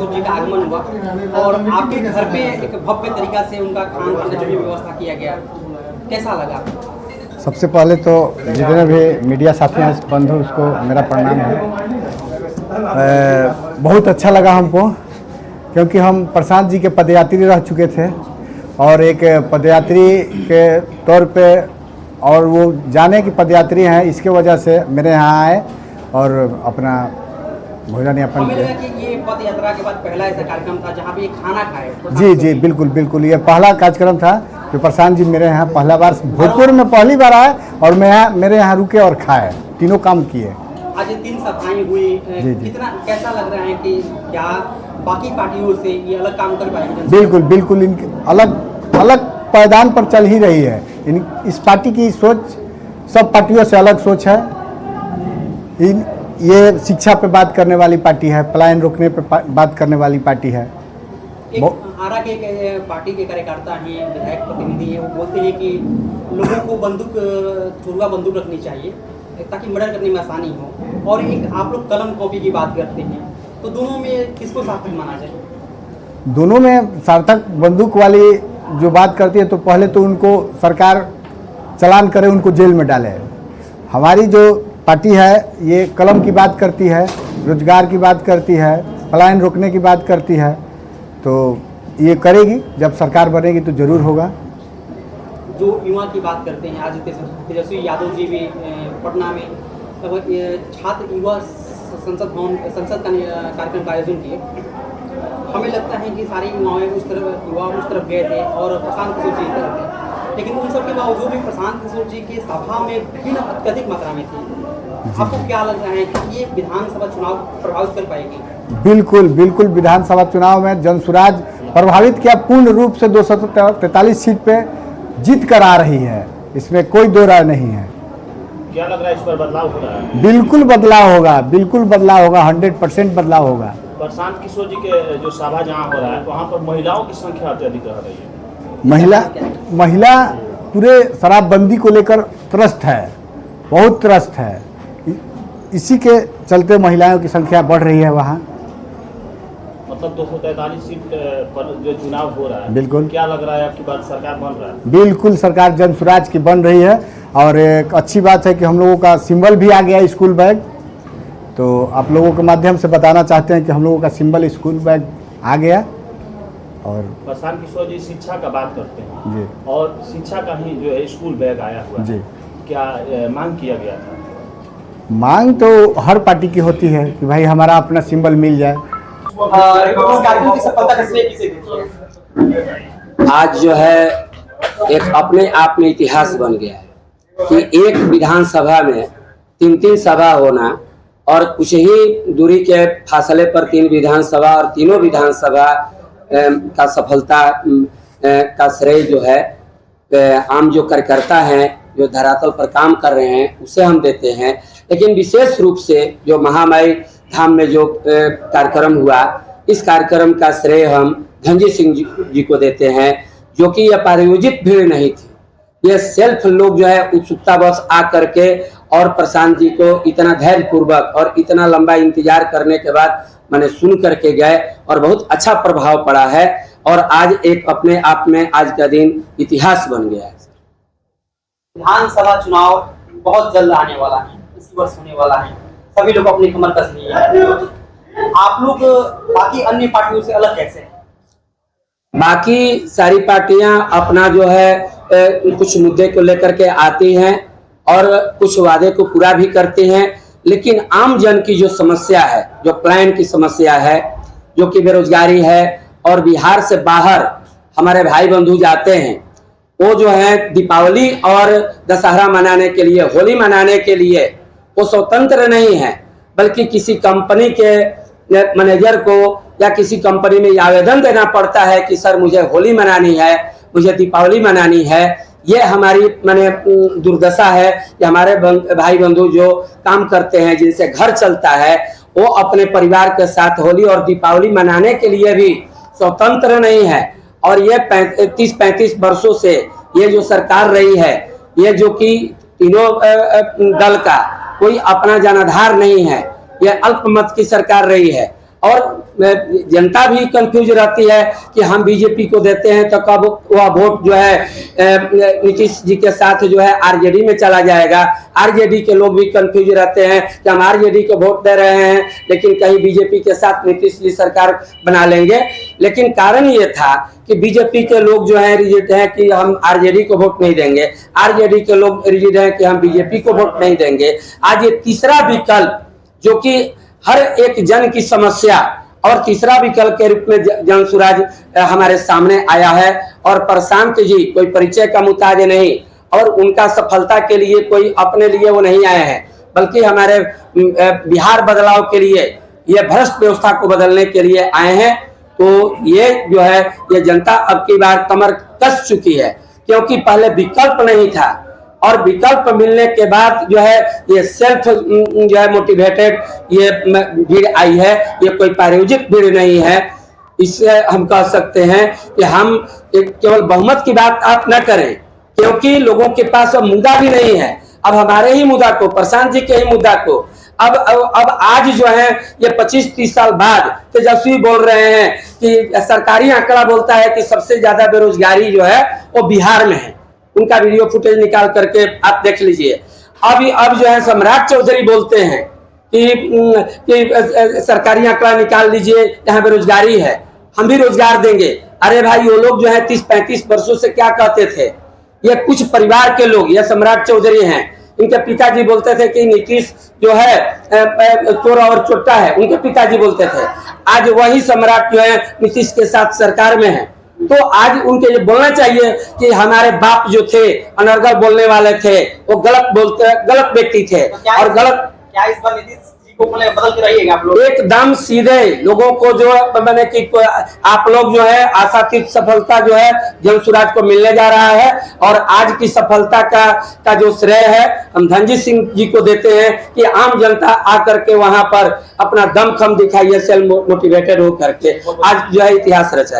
किशोर जी का आगमन हुआ और आपके घर पे एक भव्य तरीका से उनका खान पान की व्यवस्था किया गया, कैसा लगा? सबसे पहले तो जितने भी मीडिया साथी हैं बंधु उसको मेरा प्रणाम है। बहुत अच्छा लगा हमको, क्योंकि हम प्रशांत जी के पदयात्री रह चुके थे और एक पदयात्री के तौर पे और वो जाने की पदयात्री हैं, इसके वजह से मेरे यहाँ आए और अपना भोजन यापन हमें लगा किया। कि ये पद यात्रा के बाद पहला ऐसा कार्यक्रम था जहाँ पे ये खाना खाए। जी जी बिल्कुल बिल्कुल, ये पहला कार्यक्रम था जो प्रशांत जी मेरे यहाँ पहला बार भोजपुर में पहली बार आए और मेरे यहाँ रुके और खाए, तीनों काम किए। आज 3 सभाएं हुई, कितना कैसा लग रहा है कि क्या बाकी पार्टियों से ये अलग काम कर पाएंगे? बिल्कुल बिल्कुल, इनके अलग अलग पायदान पर चल ही रही है। इस पार्टी की सोच सब पार्टियों से अलग सोच है। ये शिक्षा पे बात करने वाली पार्टी है, पलायन रोकने पे बात करने वाली पार्टी है। आरा के पार्टी के कार्यकर्ता हैं, विधायक प्रतिनिधि हैं, वो बोलते हैं कि लोगों को चुरुआ बंदूक रखनी चाहिए ताकि मर्डर करने में आसानी हो, और एक आप लोग कलम कॉपी की बात करते हैं, तो दोनों में किसको सार्थक माना जाए? दोनों में सार्थक बंदूक वाली जो बात करती है तो पहले तो उनको सरकार चालान करे, उनको जेल में डाले। हमारी जो पार्टी है ये कलम की बात करती है, रोजगार की बात करती है, पलायन रोकने की बात करती है, तो ये करेगी। जब सरकार बनेगी तो जरूर होगा। जो युवा की बात करते हैं, आज तेजस्वी यादव जी भी पटना में छात्र युवा संसद का कार्यक्रम का आयोजन किए। हमें लगता है कि सारे युवा उस तरफ गए थे और प्रशांत किशोर जी तरफ थे, लेकिन उन सब के बावजूद भी प्रशांत किशोर जी की सभा में भीड़ अत्यधिक मात्रा में थी। आपको क्या लग रहा है कि ये विधानसभा चुनाव प्रभावित कर पाएगी? बिल्कुल बिल्कुल, विधानसभा चुनाव में जनसुराज प्रभावित किया, पूर्ण रूप से 243 सीट पे जीत कर आ रही है, इसमें कोई दो राय नहीं है। क्या लग रहा है इस पर बदलाव हो रहा है? बिल्कुल बदलाव होगा, बिल्कुल बदलाव होगा, 100% बदलाव होगा। प्रशांत किशोर जी के जो सभा जहाँ हो रहा है वहाँ पर महिलाओं की संख्या अत्यधिक रह रही है। महिला पूरे शराबबंदी को लेकर त्रस्त है, बहुत त्रस्त है। इसी के चलते महिलाओं की संख्या बढ़ रही है वहाँ। मतलब 243 सीट पर जो चुनाव हो रहा है, बिल्कुल, क्या लग रहा है आपकी बात सरकार बन रहा है? बिल्कुल, सरकार जनसुराज की बन रही है। और एक अच्छी बात है कि हम लोगों का सिंबल भी आ गया स्कूल बैग, तो आप लोगों के माध्यम से बताना चाहते हैं कि हम लोगों का सिंबल स्कूल बैग आ गया। और प्रशांत किशोर जी शिक्षा का बात करते हैं जी, और शिक्षा का ही जो है स्कूल बैग आया हुआ जी, क्या मांग किया गया था? मांग तो हर पार्टी की होती है कि भाई हमारा अपना सिंबल मिल जाए। आज जो है एक अपने आप में इतिहास बन गया है कि एक विधानसभा में 3-3 सभा होना और कुछ ही दूरी के फासले पर 3 विधानसभा और तीनों विधानसभा का सफलता का श्रेय जो है आम जो कार्यकर्ता हैं, जो धरातल पर काम कर रहे हैं, उसे हम देते हैं। लेकिन विशेष रूप से जो महामाई धाम में जो कार्यक्रम हुआ, इस कार्यक्रम का श्रेय हम धनजी सिंह जी को देते हैं, जो कि यह प्रायोजित भीड़ नहीं थी। ये सेल्फ लोग जो है उत्सुकतावश आ करके और प्रशांत जी को इतना धैर्य पूर्वक और इतना लंबा इंतजार करने के बाद मैंने सुन करके गए और बहुत अच्छा प्रभाव पड़ा है। और आज एक अपने आप में आज का दिन इतिहास बन गया है। विधानसभा चुनाव बहुत जल्द आने वाला है, इसी वर्ष होने वाला है। सभी लोग अपनी कमर कस लिए हैं। आप लोग बाकी अन्य पार्टियों से अलग कैसे हैं? बाकी सारी पार्टियां अपना जो है कुछ मुद्दे को लेकर के आती हैं और कुछ वादे को पूरा भी करती हैं, लेकिन आम जन की जो समस्या है, जो पलायन की समस्या है, जो कि बेरोजगारी है, और बिहार से बाहर हमारे भाई बंधु जाते हैं, वो जो है दीपावली और दशहरा मनाने के लिए, होली मनाने के लिए वो स्वतंत्र नहीं है, बल्कि किसी कंपनी के मैनेजर को या किसी कंपनी में आवेदन देना पड़ता है कि सर मुझे होली मनानी है, मुझे दीपावली मनानी है। ये हमारी माने दुर्दशा है कि हमारे भाई बंधु जो काम करते हैं, जिनसे घर चलता है, वो अपने परिवार के साथ होली और दीपावली मनाने के लिए भी स्वतंत्र नहीं है। और ये 30-35 वर्षों से ये जो सरकार रही है, ये जो कि तीनों दल का कोई अपना जनाधार नहीं है, ये अल्पमत की सरकार रही है। और जनता भी कंफ्यूज रहती है कि हम बीजेपी को देते हैं तो कब वह वोट जो है नीतीश जी के साथ जो है आरजेडी में चला जाएगा। आरजेडी के लोग भी कंफ्यूज रहते हैं कि हम आरजेडी को वोट दे रहे हैं लेकिन कहीं बीजेपी के साथ नीतीश जी सरकार बना लेंगे। लेकिन कारण ये था कि बीजेपी के लोग जो है रिजिड हैं कि हम आरजेडी को वोट नहीं देंगे, आरजेडी के लोग रिजिड हैं कि हम बीजेपी को वोट नहीं देंगे। आज ये तीसरा विकल्प जो कि हर एक जन की समस्या और तीसरा विकल्प के रूप में जन सुराज हमारे सामने आया है। और प्रशांत जी कोई परिचय का मुताज नहीं और उनका सफलता के लिए कोई अपने लिए वो नहीं आए हैं, बल्कि हमारे बिहार बदलाव के लिए, ये भ्रष्ट व्यवस्था को बदलने के लिए आए हैं। तो ये जो है ये जनता अब की बार कमर कस चुकी है, क्योंकि पहले विकल्प नहीं था और विकल्प मिलने के बाद जो है ये सेल्फ जो है मोटिवेटेड ये भीड़ आई है, ये कोई प्रायोजित भीड़ नहीं है। इससे हम कह सकते हैं कि हम केवल बहुमत की बात आप न करें, क्योंकि लोगों के पास अब मुद्दा भी नहीं है। अब हमारे ही मुद्दा को, प्रशांत जी के ही मुद्दा को अब आज जो है ये 25-30 साल बाद तेजस्वी बोल रहे हैं कि सरकारी आंकड़ा बोलता है कि सबसे ज्यादा बेरोजगारी जो है वो बिहार में है। उनका वीडियो फुटेज निकाल करके आप देख लीजिए। अब जो है सम्राट चौधरी बोलते हैं कि सरकारी आंकड़ा निकाल लीजिए, यहाँ बेरोजगारी है, हम भी रोजगार देंगे। अरे भाई वो लोग जो है 30-35 वर्षों से क्या कहते थे, ये कुछ परिवार के लोग, ये सम्राट चौधरी हैं, इनके पिताजी बोलते थे कि नीतीश जो है चोर और चोट्टा है, उनके पिताजी बोलते थे। आज वही सम्राट जो है नीतीश के साथ सरकार में है। तो आज उनके ये बोलना चाहिए कि हमारे बाप जो थे अनर्गल बोलने वाले थे, वो गलत व्यक्ति थे और गलत। क्या इस बार नीतीश जी को बदल के रहिएगा आप लोग? एकदम सीधे लोगों को जो मैंने कि आप लोग जो है आशातीत सफलता जो है जन सुराज को मिलने जा रहा है। और आज की सफलता का जो श्रेय है हम धनजीत सिंह जी को देते हैं कि आम जनता आकर के वहां पर अपना दमखम दिखाइए, सेल्फ मोटिवेटेड होकर के आज जो है इतिहास रचा।